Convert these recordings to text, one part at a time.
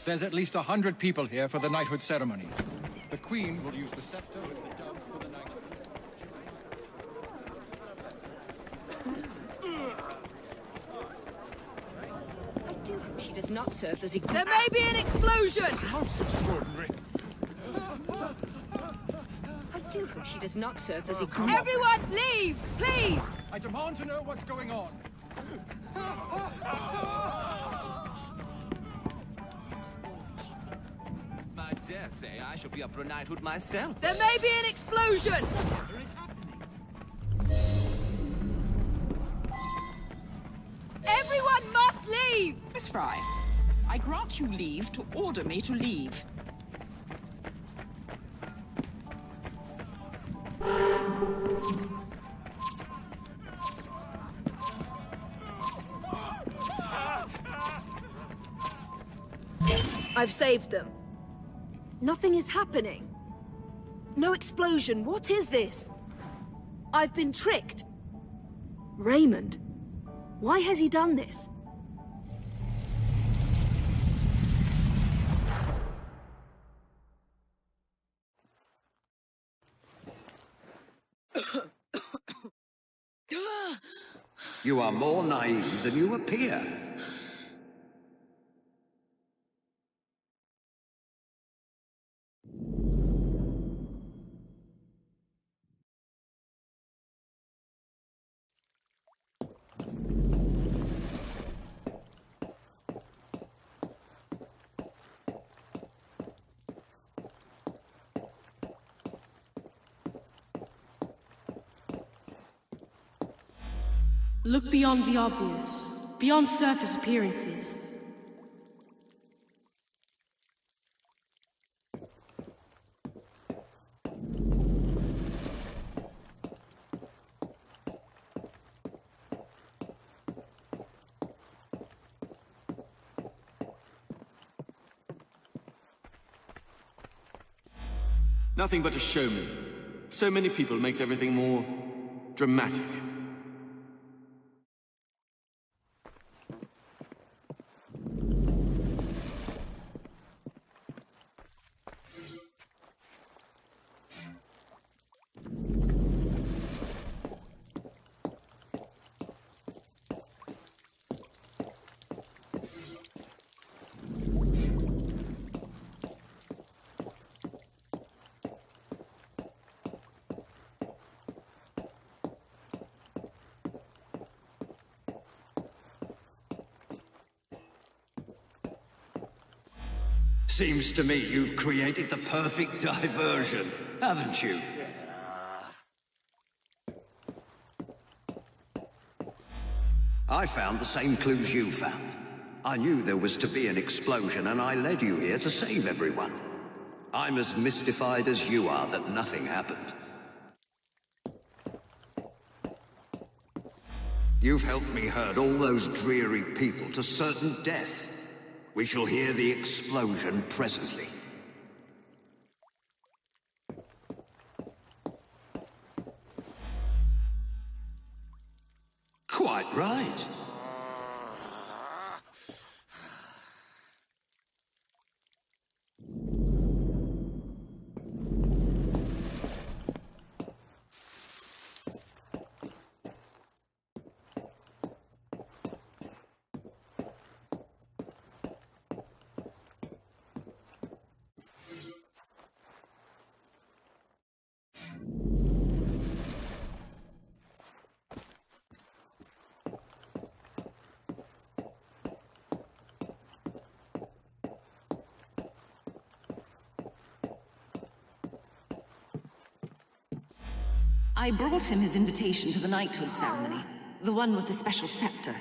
There's at least 100 people here for the knighthood ceremony. The Queen will use the scepter with the dove for the knighthood. I do hope she does not serve as a... There may be an explosion! Most extraordinary. I do hope she does not serve as a... Everyone, leave! Please! I demand to know what's going on. I dare say I shall be up for a knighthood myself. There may be an explosion! Whatever is happening? Everyone must leave! Miss Fry, I grant you leave to order me to leave. I've saved them. Nothing is happening. No explosion. What is this? I've been tricked. Raymond. Why has he done this? You are more naive than you appear. Look beyond the obvious, beyond surface appearances. Nothing but a showman. So many people makes everything more dramatic. Seems to me you've created the perfect diversion, haven't you? I found the same clues you found. I knew there was to be an explosion, and I led you here to save everyone. I'm as mystified as you are that nothing happened. You've helped me herd all those dreary people to certain death. We shall hear the explosion presently. Quite right. I brought him his invitation to the knighthood ceremony. The one with the special scepter.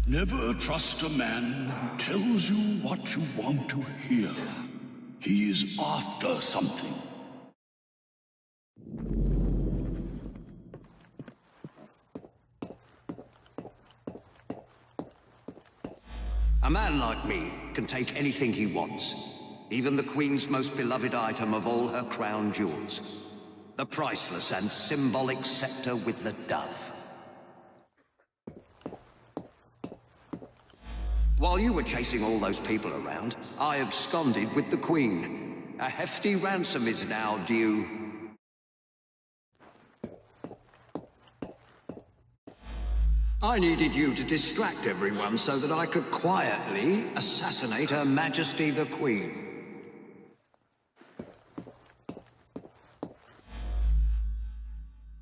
Never trust a man who tells you what you want to hear. He is after something. A man like me can take anything he wants. Even the Queen's most beloved item of all her crown jewels. The priceless and symbolic scepter with the dove. While you were chasing all those people around, I absconded with the Queen. A hefty ransom is now due. I needed you to distract everyone so that I could quietly assassinate Her Majesty the Queen.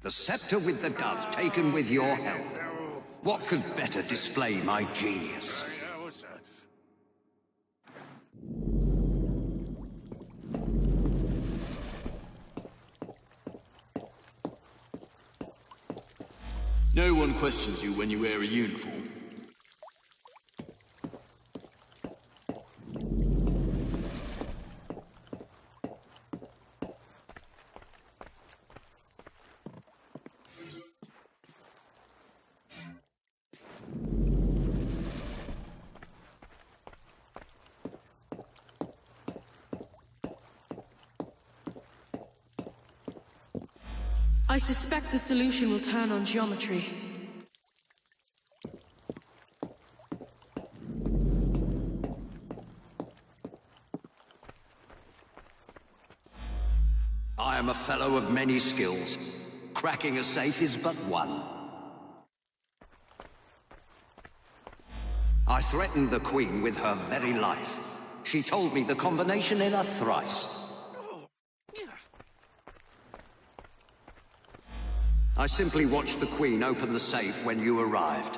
The scepter with the dove taken with your help. What could better display my genius? No one questions you when you wear a uniform. I suspect the solution will turn on geometry. I am a fellow of many skills. Cracking a safe is but one. I threatened the Queen with her very life. She told me the combination in a thrice. I simply watched the Queen open the safe when you arrived.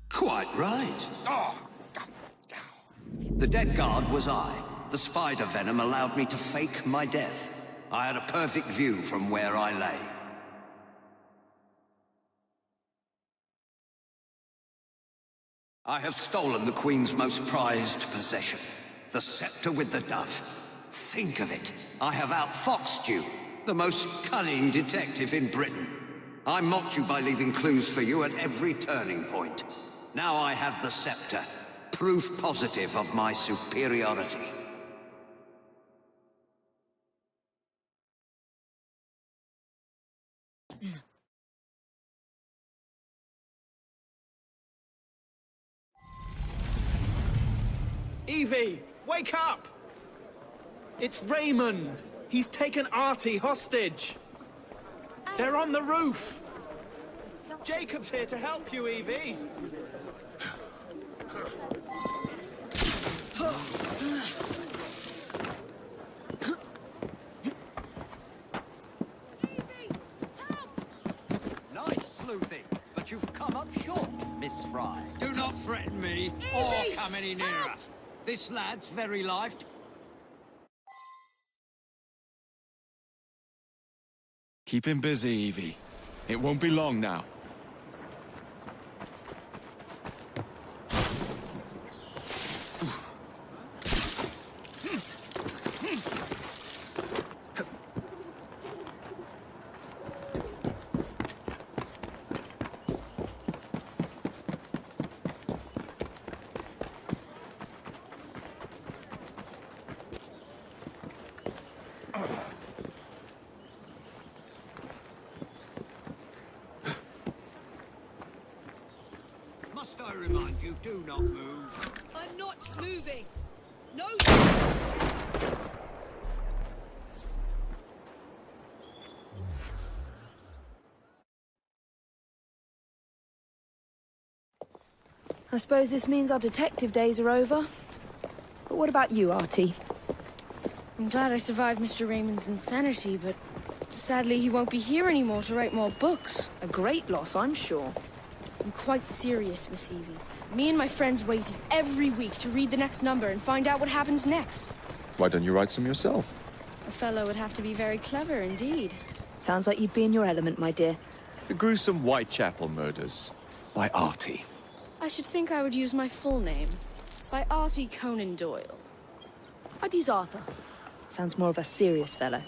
Quite right. The dead guard was I. The spider venom allowed me to fake my death. I had a perfect view from where I lay. I have stolen the Queen's most prized possession, the scepter with the dove. Think of it. I have outfoxed you, the most cunning detective in Britain. I mocked you by leaving clues for you at every turning point. Now I have the scepter, proof positive of my superiority. Evie, wake up! It's Raymond. He's taken Artie hostage. They're on the roof. Jacob's here to help you, Evie. Nice sleuthing, but you've come up short, Miss Fry. Do not threaten me, or come any nearer. This lad's very life. Keep him busy, Evie. It won't be long now. Must I remind you, do not move. I'm not moving. No. I suppose this means our detective days are over. But what about you, Artie? I'm glad I survived Mr. Raymond's insanity, but sadly he won't be here anymore to write more books. A great loss, I'm sure. I'm quite serious, Miss Evie. Me and my friends waited every week to read the next number and find out what happened next. Why don't you write some yourself? A fellow would have to be very clever indeed. Sounds like you'd be in your element, my dear. The gruesome Whitechapel murders by Artie. I should think I would use my full name. By Artie Conan Doyle. I'd use Arthur. Sounds more of a serious fellow.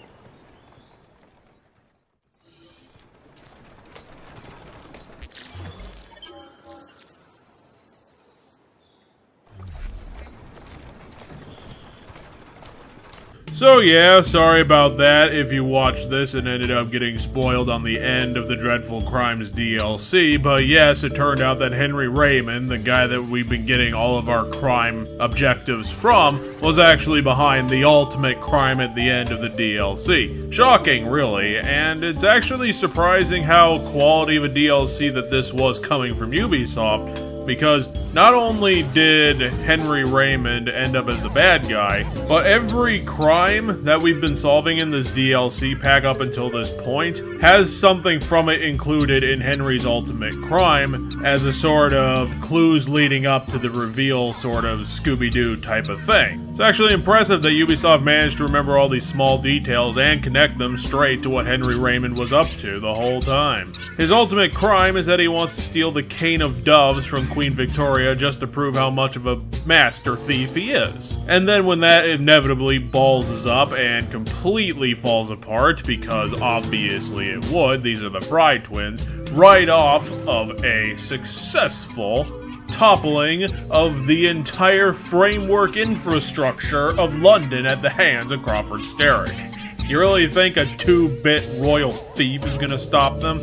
So yeah, sorry about that if you watched this and ended up getting spoiled on the end of the Dreadful Crimes DLC, but yes, it turned out that Henry Raymond, the guy that we've been getting all of our crime objectives from, was actually behind the ultimate crime at the end of the DLC. Shocking, really, and it's actually surprising how quality of a DLC that this was coming from Ubisoft, because not only did Henry Raymond end up as the bad guy, but every crime that we've been solving in this DLC pack up until this point has something from it included in Henry's ultimate crime as a sort of clues leading up to the reveal sort of Scooby-Doo type of thing. It's actually impressive that Ubisoft managed to remember all these small details and connect them straight to what Henry Raymond was up to the whole time. His ultimate crime is that he wants to steal the Cane of Doves from Queen Victoria just to prove how much of a master thief he is. And then when that inevitably ballses up and completely falls apart, because obviously it would, these are the Fry twins, right off of a successful toppling of the entire framework infrastructure of London at the hands of Crawford Sterrick. You really think a 2-bit royal thief is gonna stop them?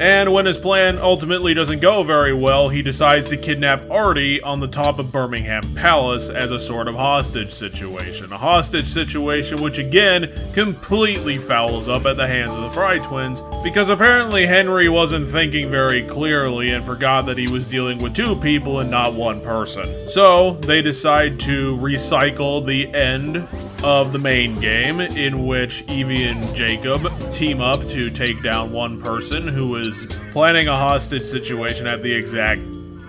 And when his plan ultimately doesn't go very well, he decides to kidnap Artie on the top of Birmingham Palace as a sort of hostage situation. A hostage situation which again completely fouls up at the hands of the Fry twins, because apparently Henry wasn't thinking very clearly and forgot that he was dealing with 2 people and not 1 person. So they decide to recycle the end of the main game, in which Evie and Jacob team up to take down 1 person who is planning a hostage situation at the exact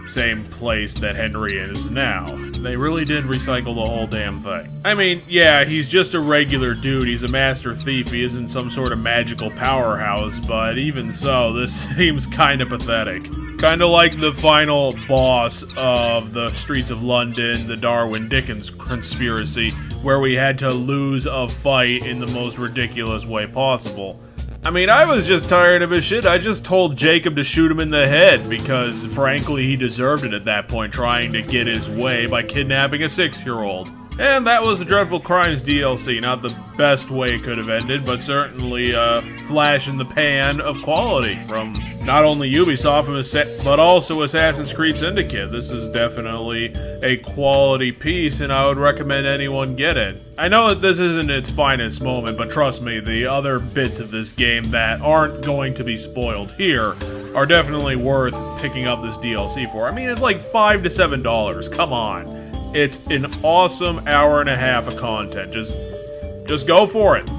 same place that Henry is now. They really did recycle the whole damn thing. I mean, yeah, he's just a regular dude, he's a master thief, he isn't some sort of magical powerhouse, but even so, this seems kinda pathetic. Kinda like the final boss of the Streets of London, the Darwin Dickens conspiracy, where we had to lose a fight in the most ridiculous way possible. I mean, I was just tired of his shit. I just told Jacob to shoot him in the head because, frankly, he deserved it at that point, trying to get his way by kidnapping a 6-year-old. And that was the Dreadful Crimes DLC. Not the best way it could have ended, but certainly a flash in the pan of quality from not only Ubisoft, but also Assassin's Creed Syndicate. This is definitely a quality piece, and I would recommend anyone get it. I know that this isn't its finest moment, but trust me, the other bits of this game that aren't going to be spoiled here are definitely worth picking up this DLC for. I mean, it's like $5 to $7. Come on. It's an awesome hour and a half of content. Just go for it.